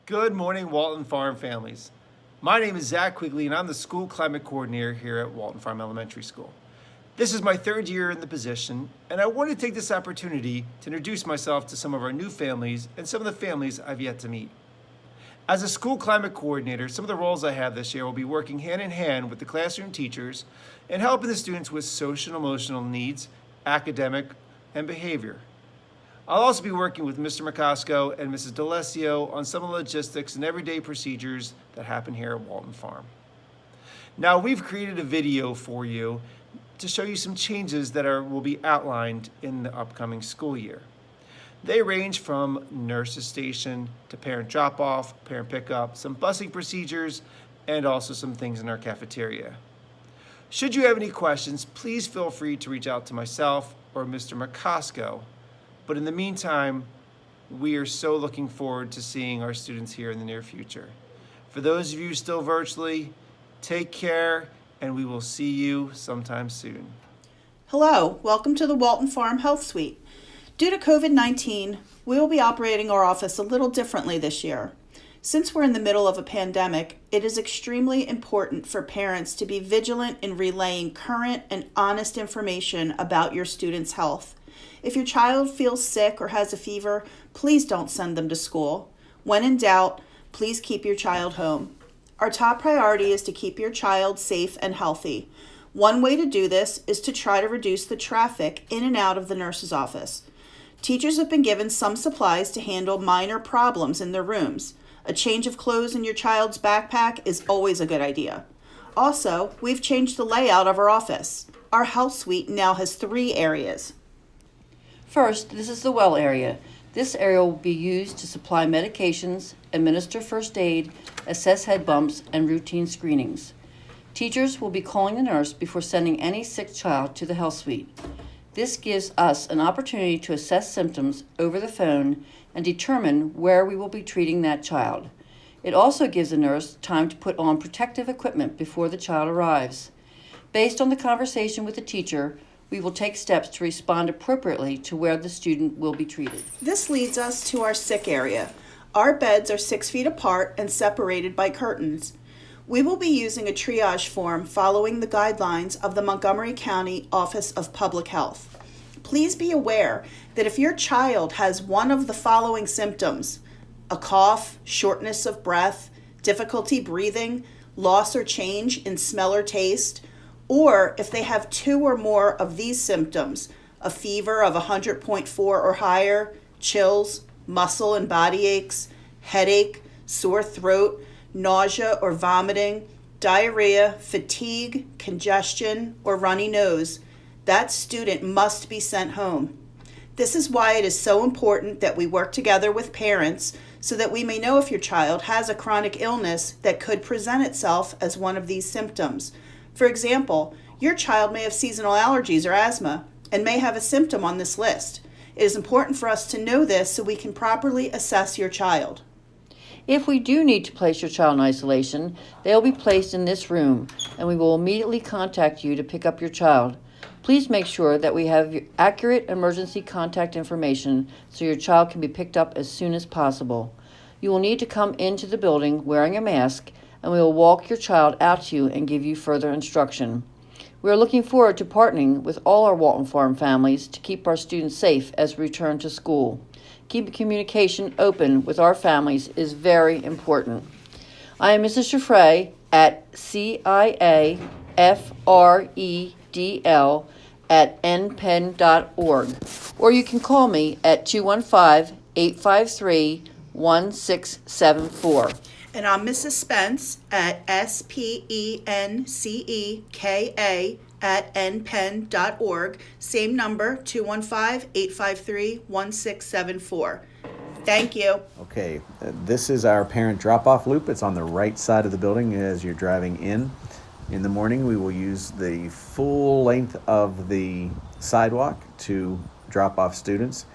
Good morning, Walton Farm families. My name is Zach Quigley, and I'm the school climate coordinator here at Walton Farm Elementary School. This is my third year in the position, and I want to take this opportunity to introduce myself to some of our new families and some of the families I've yet to meet. As a school climate coordinator, some of the roles I have this year will be working hand in hand with the classroom teachers and helping the students with social and emotional needs, academic, and behavior. I'll also be working with Mr. McCosco and Mrs. D'Alessio on some of the logistics and everyday procedures that happen here at Walton Farm. Now, we've created a video for you to show you some changes that will be outlined in the upcoming school year. They range from nurse's station to parent drop-off, parent pickup, some busing procedures, and also some things in our cafeteria. Should you have any questions, please feel free to reach out to myself or Mr. McCosco. But in the meantime, we are so looking forward to seeing our students here in the near future. For those of you still virtually, take care, and we will see you sometime soon. Hello, welcome to the Walton Farm Health Suite. Due to COVID-19, we will be operating our office a little differently this year. Since we're in the middle of a pandemic, it is extremely important for parents to be vigilant in relaying current and honest information about your student's health. If your child feels sick or has a fever, please don't send them to school. When in doubt, please keep your child home. Our top priority is to keep your child safe and healthy. One way to do this is to try to reduce the traffic in and out of the nurse's office. Teachers have been given some supplies to handle minor problems in their rooms. A change of clothes in your child's backpack is always a good idea. Also, we've changed the layout of our office. Our health suite now has 3 areas. First, this is the well area. This area will be used to supply medications, administer first aid, assess head bumps, and routine screenings. Teachers will be calling the nurse before sending any sick child to the health suite. This gives us an opportunity to assess symptoms over the phone and determine where we will be treating that child. It also gives the nurse time to put on protective equipment before the child arrives. Based on the conversation with the teacher, we will take steps to respond appropriately to where the student will be treated. This leads us to our sick area. Our beds are 6 feet apart and separated by curtains. We will be using a triage form following the guidelines of the Montgomery County Office of Public Health. Please be aware that if your child has one of the following symptoms, a cough, shortness of breath, difficulty breathing, loss or change in smell or taste, or if they have 2 or more of these symptoms, a fever of 100.4 or higher, chills, muscle and body aches, headache, sore throat, nausea or vomiting, diarrhea, fatigue, congestion, or runny nose, that student must be sent home. This is why it is so important that we work together with parents so that we may know if your child has a chronic illness that could present itself as one of these symptoms. For example, your child may have seasonal allergies or asthma and may have a symptom on this list. It is important for us to know this so we can properly assess your child. If we do need to place your child in isolation, they will be placed in this room, and we will immediately contact you to pick up your child. Please make sure that we have accurate emergency contact information so your child can be picked up as soon as possible. You will need to come into the building wearing a mask, and we will walk your child out to you and give you further instruction. We are looking forward to partnering with all our Walton Farm families to keep our students safe as we return to school. Keeping communication open with our families is very important. I am Mrs. Chiffre at ciafredl@npenn.org, or you can call me at 215-853-1674. And I'm Mrs. Spence at SPENCA@npenn.org. Same number, 215-853-1674. Thank you. Okay, this is our parent drop-off loop. It's on the right side of the building as you're driving in. In the morning, we will use the full length of the sidewalk to drop off students.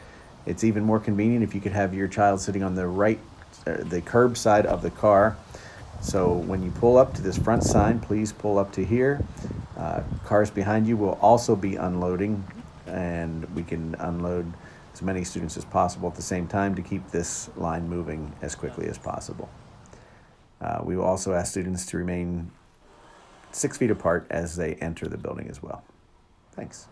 It's even more convenient if you could have your child sitting on the the curb side of the car. So when you pull up to this front sign, please pull up to here. Cars behind you will also be unloading, and we can unload as many students as possible at the same time to keep this line moving as quickly as possible. We will also ask students to remain 6 feet apart as they enter the building as well. Thanks.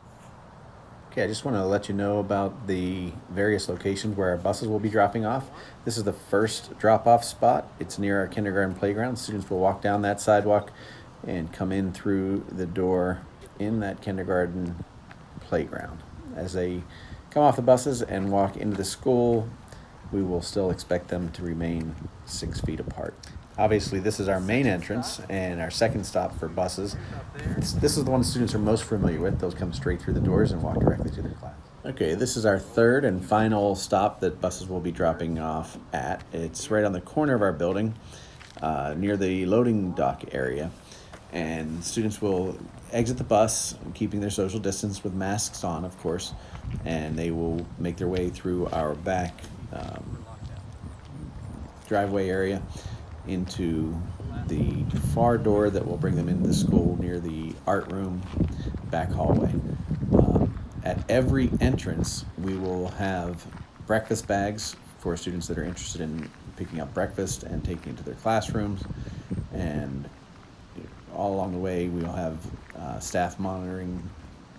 Okay, I just want to let you know about the various locations where our buses will be dropping off. This is the first drop-off spot. It's near our kindergarten playground. Students will walk down that sidewalk and come in through the door in that kindergarten playground. As they come off the buses and walk into the school, we will still expect them to remain 6 feet apart. Obviously, this is our main entrance and our second stop for buses. This is the one students are most familiar with. Those come straight through the doors and walk directly to their class. Okay, this is our third and final stop that buses will be dropping off at. It's right on the corner of our building, near the loading dock area. And students will exit the bus, keeping their social distance with masks on, of course, and they will make their way through our back driveway area into the far door that will bring them into the school near the art room back hallway. At every entrance, we will have breakfast bags for students that are interested in picking up breakfast and taking it to their classrooms. And all along the way, we will have staff monitoring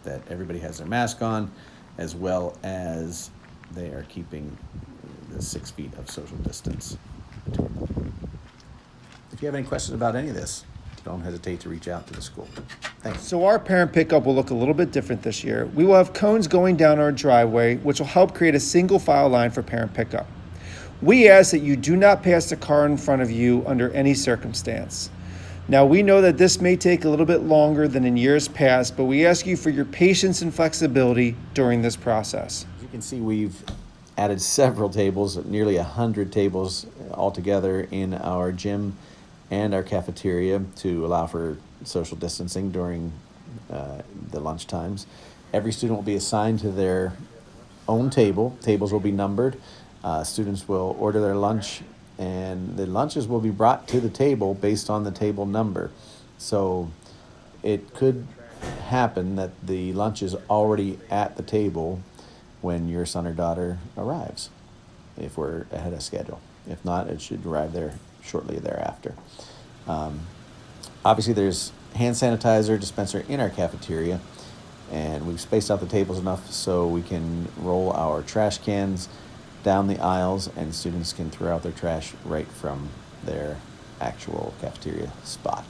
that everybody has their mask on, as well as they are keeping the 6 feet of social distance between them. If you have any questions about any of this, don't hesitate to reach out to the school. Thanks. So our parent pickup will look a little bit different this year. We will have cones going down our driveway, which will help create a single file line for parent pickup. We ask that you do not pass the car in front of you under any circumstance. Now, we know that this may take a little bit longer than in years past, but we ask you for your patience and flexibility during this process. As you can see, we've added several tables, nearly 100 tables altogether in our gym and our cafeteria to allow for social distancing during the lunch times. Every student will be assigned to their own table. Tables will be numbered. Students will order their lunch, and the lunches will be brought to the table based on the table number. So it could happen that the lunch is already at the table when your son or daughter arrives, if we're ahead of schedule. If not, it should arrive there shortly thereafter. Obviously, there's hand sanitizer dispenser in our cafeteria, and we've spaced out the tables enough so we can roll our trash cans down the aisles, and students can throw out their trash right from their actual cafeteria spot.